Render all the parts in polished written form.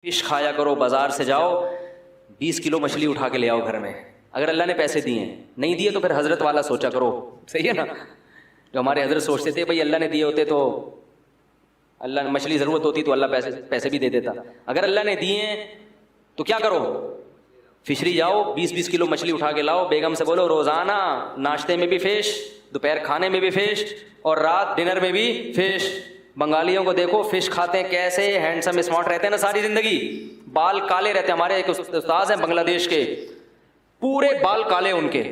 Fish کھایا کرو, بازار سے جاؤ 20 کلو مچھلی اٹھا کے لے آؤ گھر میں, اگر اللہ نے پیسے دیے ہیں, نہیں دیے تو پھر حضرت والا سوچا کرو, صحیح ہے نا. جو ہمارے حضرت سوچتے تھے بھائی اللہ نے دیے ہوتے تو اللہ نے مچھلی ضرورت ہوتی تو اللہ پیسے بھی دے دیتا, اگر اللہ نے دیے ہیں تو کیا کرو, فشری جاؤ 20 کلو مچھلی اٹھا کے لاؤ, بیگم سے بولو روزانہ ناشتے میں بھی فش, دوپہر کھانے میں بھی فش, اور رات ڈنر میں بھی فش. بنگالیوں کو دیکھو فش کھاتے ہیں کیسے ہینڈسم اسمارٹ رہتے ہیں نا ساری زندگی, بال کالے رہتے ہیں. ہمارے ایک استاد ہیں بنگلہ دیش کے, پورے بال کالے ان کے.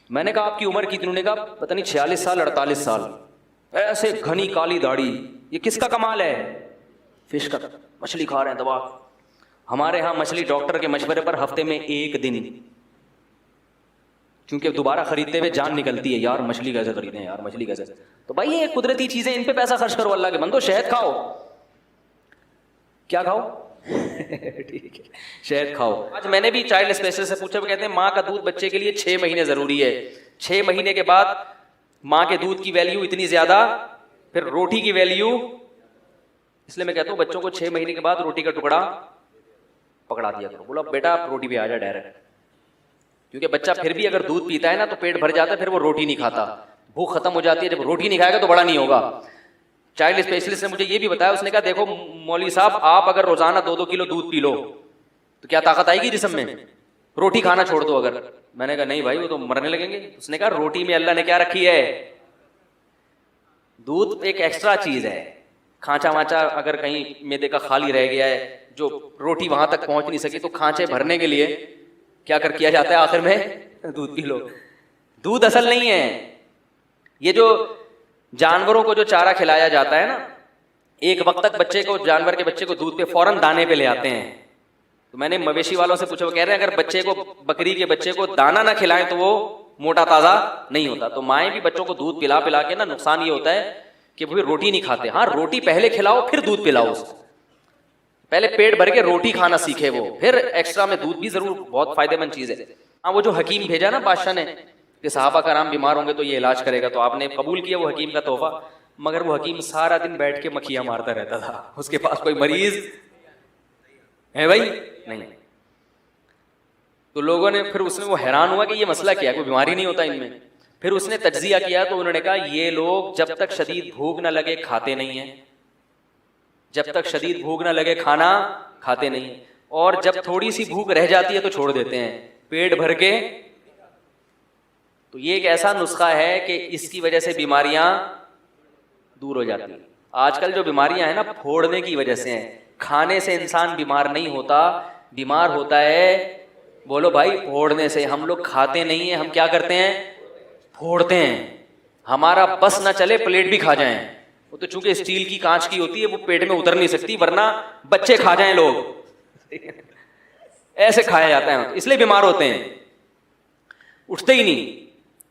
میں نے کہا آپ کی عمر کتنی؟ نے کہا پتہ نہیں 46 سال 48 سال, ایسے گھنی کالی داڑھی. یہ کس کا کمال ہے؟ فش کا, مچھلی کھا رہے ہیں دبا. ہمارے ہاں مچھلی ڈاکٹر کے مشورے پر ہفتے میں 1 دن, کیونکہ دوبارہ خریدتے ہوئے جان نکلتی ہے, یار مچھلی کیسے خریدیں, یار مچھلی کیسے. تو بھائی یہ قدرتی چیزیں, ان پہ پیسہ خرچ کرو. اللہ کے بندو شہد کھاؤ, کیا کھاؤ ٹھیک ہے شہد کھاؤ. آج میں نے بھی چائلڈ اسپیشلسٹ سے پوچھا, وہ کہتے ہیں ماں کا دودھ بچے کے لیے 6 مہینے ضروری ہے, 6 مہینے کے بعد ماں کے دودھ کی ویلیو اتنی زیادہ, پھر روٹی کی ویلیو. اس لیے میں کہتا ہوں بچوں کو 6 مہینے کے بعد روٹی کا ٹکڑا پکڑا دیا کرو, بولا بیٹا آپ روٹی پہ آ جا ڈائریکٹ, کیونکہ بچہ پھر بھی اگر دودھ پیتا ہے نا تو پیٹ بھر جاتا ہے, پھر وہ روٹی نہیں کھاتا, بھوک ختم ہو جاتی ہے. جب روٹی نہیں کھائے گا تو بڑا نہیں ہوگا. چائلڈ اسپیشلسٹ نے مجھے یہ بھی بتایا, اس نے کہا دیکھو مولوی صاحب آپ اگر روزانہ 2-2 کلو دودھ پی لو تو کیا طاقت آئے گی جسم میں؟ روٹی کھانا چھوڑ دو اگر. میں نے کہا نہیں بھائی وہ تو مرنے لگیں گے. اس نے کہا روٹی میں اللہ نے کیا رکھی ہے, دودھ ایک ایکسٹرا چیز ہے. کھانچا وانچا اگر کہیں میدے کا خالی رہ گیا ہے, جو روٹی وہاں تک پہنچ نہیں سکی, تو کھانچے بھرنے کے لیے کیا کیا جاتا ہے آخر میں, دودھ پی لو. دودھ اصل نہیں ہے. یہ جو جانوروں کو جو چارہ کھلایا جاتا ہے نا, ایک وقت تک بچے کو, جانور کے بچے کو دودھ پہ فوراً دانے پہ لے آتے ہیں. تو میں نے مویشی والوں سے پوچھا, وہ کہہ رہے ہیں اگر بچے کو, بکری کے بچے کو دانا نہ کھلائیں تو وہ موٹا تازہ نہیں ہوتا. تو مائیں بھی بچوں کو دودھ پلا پلا کے نا, نقصان یہ ہوتا ہے کہ وہ روٹی نہیں کھاتے. ہاں روٹی پہلے کھلاؤ پھر دودھ پلاؤ اس کو, پہلے پیٹ بھر کے روٹی کھانا سیکھے وہ, پھر ایکسٹرا میں دودھ بھی ضرور, بہت فائدہ مند چیز ہے. ہاں وہ جو حکیم بھیجا نا بادشاہ نے کہ صحابہ کرام بیمار ہوں گے تو یہ علاج کرے گا, تو آپ نے قبول کیا وہ حکیم کا تحفہ, مگر وہ حکیم سارا دن بیٹھ کے مکھیاں مارتا رہتا تھا. اس کے پاس کوئی مریض ہے بھائی نہیں. تو لوگوں نے پھر اس میں وہ حیران ہوا کہ یہ مسئلہ کیا ہے, کوئی بیماری نہیں ہوتا ان میں. پھر اس نے تجزیہ کیا تو انہوں نے کہا یہ لوگ جب تک شدید بھوک نہ لگے کھاتے نہیں ہیں, جب تک شدید بھوک نہ لگے کھانا کھاتے نہیں ہیں, اور جب تھوڑی سی بھوک رہ جاتی ہے تو چھوڑ دیتے ہیں پیٹ بھر کے. تو یہ ایک ایسا نسخہ ہے کہ اس کی وجہ سے بیماریاں دور ہو جاتی ہیں. آج کل جو بیماریاں ہیں نا پھوڑنے کی وجہ سے ہیں. کھانے سے انسان بیمار نہیں ہوتا, بیمار ہوتا ہے بولو بھائی پھوڑنے سے. ہم لوگ کھاتے نہیں ہیں, ہم کیا کرتے ہیں, پھوڑتے ہیں. ہمارا بس نہ چلے پلیٹ بھی کھا جائیں, وہ تو چونکہ اسٹیل کی کانچ کی ہوتی ہے وہ پیٹ میں اتر نہیں سکتی, ورنہ بچے کھا جائیں لوگ, ایسے کھایا جاتا ہے, اس لیے بیمار ہوتے ہیں. اٹھتے ہی نہیں,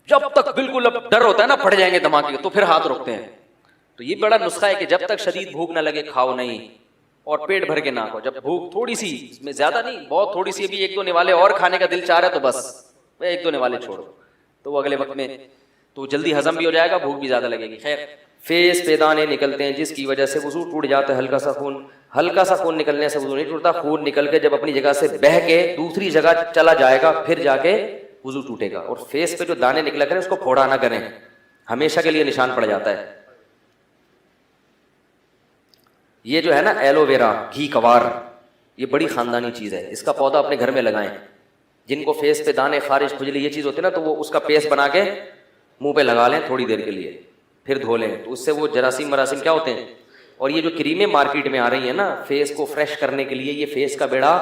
جب تک بالکل اب ڈر ہوتا ہے نا پھٹ جائیں گے دھماکے تو پھر ہاتھ روکتے ہیں. تو یہ بڑا نسخہ ہے کہ جب تک شدید بھوک نہ لگے کھاؤ نہیں, اور پیٹ بھر کے نہ کھاؤ. جب بھوک تھوڑی سی, اس میں زیادہ نہیں, بہت تھوڑی سی, بھی 1-2 نوالے اور کھانے کا دل چاہ رہا ہے تو بس 1-2 نوالے چھوڑو, تو وہ اگلے وقت میں تو جلدی ہضم بھی ہو جائے گا, بھوک بھی زیادہ لگے گی. خیر, فیس پہ دانے نکلتے ہیں جس کی وجہ سے وضو ٹوٹ جاتا ہے. ہلکا سا خون نکلنے سے وضو نہیں ٹوٹتا. خون نکل کے جب اپنی جگہ سے بہہ کے دوسری جگہ چلا جائے گا پھر جا کے وضو ٹوٹے گا. اور فیس پہ جو دانے نکلا کریں اس کو پھوڑا نہ کریں, ہمیشہ کے لیے نشان پڑ جاتا ہے. یہ جو ہے نا ایلو ویرا, گھی کوار, یہ بڑی خاندانی چیز ہے. اس کا پودا اپنے گھر میں لگائیں. جن کو فیس پہ دانے, خارش, کھجلی یہ چیز ہوتی ہے نا, تو وہ اس کا پیسٹ بنا کے منہ پہ لگا لیں تھوڑی دیر کے لیے, پھر دھو لیں. تو اس سے وہ جراثیم مراسیم کیا ہوتے ہیں. اور یہ جو کریمیں مارکیٹ میں آ رہی ہیں نا فیس کو فریش کرنے کے لیے, یہ فیس کا بیڑا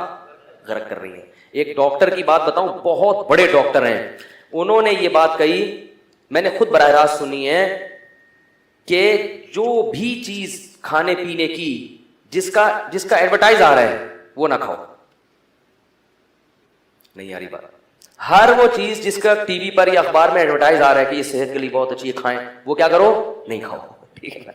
غرق کر رہی ہیں. ایک ڈاکٹر کی بات بتاؤں, بہت بڑے ڈاکٹر ہیں, انہوں نے یہ بات کہی, میں نے خود براہ راست سنی ہے, کہ جو بھی چیز کھانے پینے کی جس کا ایڈورٹائز آ رہا ہے وہ نہ کھاؤ. نہیں آ رہی بات. ہر وہ چیز جس کا ٹی وی پر یا اخبار میں ایڈورٹائز آ رہا ہے کہ یہ صحت کے لیے بہت اچھی ہے, کھائیں, وہ کیا کرو, نہیں کھاؤ. ٹھیک ہے.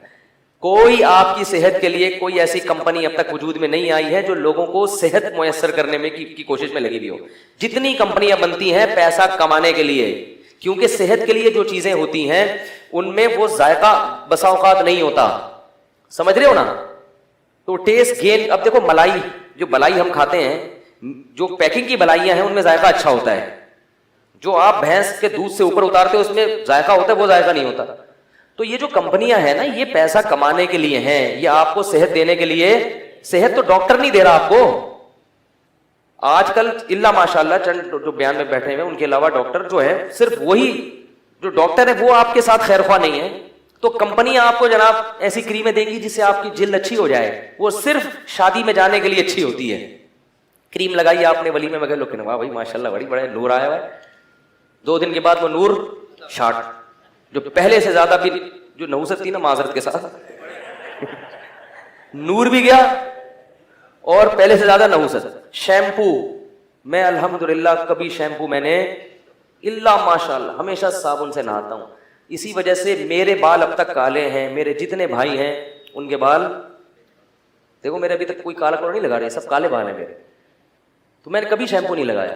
کوئی آپ کی صحت کے لیے کوئی ایسی کمپنی اب تک وجود میں نہیں آئی ہے جو لوگوں کو صحت میسر کرنے میں کی کوشش میں لگی ہوئی ہو. جتنی کمپنیاں بنتی ہیں پیسہ کمانے کے لیے, کیونکہ صحت کے لیے جو چیزیں ہوتی ہیں ان میں وہ ذائقہ بسا اوقات نہیں ہوتا. سمجھ رہے ہو نا, تو ٹیسٹ گین. اب دیکھو ملائی, جو بلائی ہم کھاتے ہیں, جو پیکنگ کی بلائیاں ہیں ان میں ذائقہ اچھا ہوتا ہے. جو آپ بھینس کے دودھ سے اوپر اتارتے ہو اس میں ذائقہ ہوتا ہے, وہ ذائقہ نہیں ہوتا. تو یہ جو کمپنیاں ہیں نا, یہ پیسہ کمانے کے لیے ہیں, یہ آپ کو صحت دینے کے لیے. صحت تو ڈاکٹر نہیں دے رہا آپ کو آج کل, اللہ ماشاء اللہ چند جو بیان میں بیٹھے ہوئے ان کے علاوہ ڈاکٹر جو ہے صرف وہی جو ڈاکٹر ہے وہ آپ کے ساتھ خیر خواہ نہیں ہے. تو کمپنیاں آپ کو جناب ایسی کریمیں دیں گی جس سے آپ کی جلد اچھی ہو جائے, وہ صرف شادی میں جانے کے لیے اچھی ہوتی ہے. کریم لگائی آپ نے ولیمے میں گئے, لوگ واہ بھائی ماشاء اللہ بڑی بڑا نور آیا ہوا ہے. 2 دن کے بعد وہ نور شاٹ, جو پہلے سے زیادہ بھی جو نحوست تھی نا معذرت کے ساتھ, نور بھی گیا اور پہلے سے زیادہ نحوست. شیمپو, میں الحمدللہ کبھی شیمپو میں نے اللہ ماشاء اللہ ہمیشہ صابن سے نہاتا ہوں. اسی وجہ سے میرے بال اب تک کالے ہیں. میرے جتنے بھائی ہیں ان کے بال دیکھو, میرے ابھی تک کوئی کالا کوڑا نہیں لگا رہے, سب کالے بال ہیں میرے. تو میں نے کبھی شیمپو نہیں لگایا.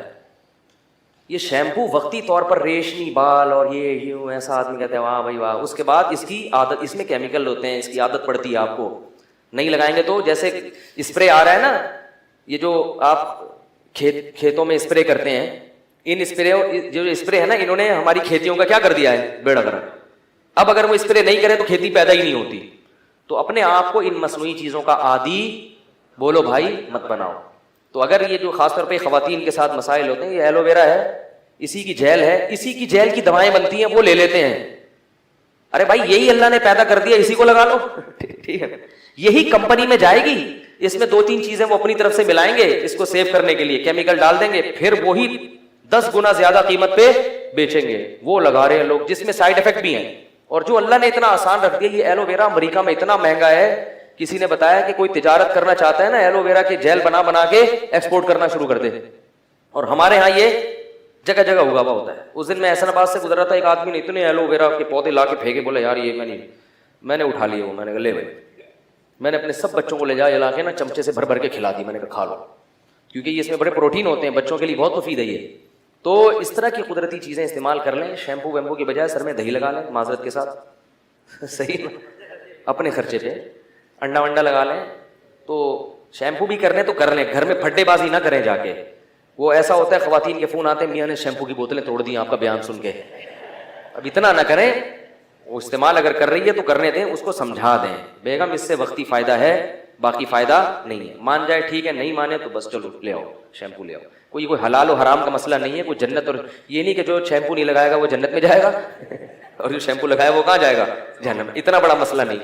یہ شیمپو وقتی طور پر ریشمی بال اور یہ یوں ایسا آدمی کہتے ہیں واہ بھائی واہ, اس کے بعد اس کی عادت, اس میں کیمیکل ہوتے ہیں, اس کی عادت پڑتی ہے آپ کو. نہیں لگائیں گے تو جیسے اسپرے آ رہا ہے نا, یہ جو آپ کھیتوں میں اسپرے کرتے ہیں, ان اسپرے جو اسپرے ہے نا انہوں نے ہماری کھیتیوں کا کیا کر دیا ہے, بیڑا گرک. اب اگر وہ اسپرے نہیں کرے تو کھیتی پیدا ہی نہیں ہوتی. تو اپنے آپ کو ان مصنوعی چیزوں کا عادی بولو بھائی مت بناؤ. تو اگر یہ جو خاص طور پہ خواتین کے ساتھ مسائل ہوتے ہیں, یہ ایلو ویرا ہے, اسی کی جیل ہے, اسی کی جیل کی دوائیں بنتی ہیں, وہ لے لیتے ہیں. ارے بھائی یہی اللہ نے پیدا کر دیا, اسی کو لگا لو. ٹھیک ہے, یہی کمپنی میں جائے گی, اس میں 2-3 چیزیں وہ اپنی طرف سے ملائیں گے, اس کو سیو کرنے کے لیے کیمیکل ڈال دیں گے, پھر وہی 10 گنا زیادہ قیمت پہ بیچیں گے. وہ لگا رہے ہیں لوگ جس میں سائڈ افیکٹ بھی ہیں. اور جو اللہ نے اتنا آسان رکھ دیا, یہ ایلو ویرا امریکہ میں اتنا مہنگا ہے, کسی نے بتایا کہ کوئی تجارت کرنا چاہتا ہے نا ایلو ویرا کے جیل بنا بنا کے ایکسپورٹ کرنا شروع کر دے. اور ہمارے ہاں یہ جگہ جگہ اگا ہوا ہوتا ہے. اس دن میں احسن آباد سے گزر رہا تھا, ایک آدمی نے اتنے ایلو ویرا کے پودے لا کے پھینکے, بولے یار یہ میں نے اٹھا لیے وہ. میں نے کہا لے بھائی, میں نے اپنے سب بچوں کو لے جا کے نا چمچے سے بھر بھر کے کھلا دی. میں نے کہا کھا لو, کیونکہ یہ اس میں بڑے پروٹین ہوتے ہیں, بچوں کے لیے بہت مفید ہے یہ. تو اس طرح کی قدرتی چیزیں استعمال کر لیں. شیمپو ویمپو کی بجائے سر میں دہی لگا لیں معذرت کے ساتھ, صحیح اپنے خرچے پہ. انڈا ونڈا لگا لیں. تو شیمپو بھی کرنے تو کر لیں, گھر میں پھڈے بازی نہ کریں جا کے. وہ ایسا ہوتا ہے خواتین کے فون آتے ہیں, میاں نے شیمپو کی بوتلیں توڑ دی آپ کا بیان سن کے. اب اتنا نہ کریں, وہ استعمال اگر کر رہی ہے تو کرنے دیں, اس کو سمجھا دیں بیگم اس سے وقتی فائدہ ہے, باقی فائدہ نہیں ہے. مان جائے ٹھیک ہے, نہیں مانے تو بس چلو لے آؤ شیمپو لے آؤ. کوئی حلال و حرام کا مسئلہ نہیں ہے, کوئی جنت, اور یہ نہیں کہ جو شیمپو نہیں لگائے گا وہ جنت میں جائے گا اور جو شیمپو لگایا وہ کہاں جائے گا, جہنم. اتنا بڑا مسئلہ نہیں.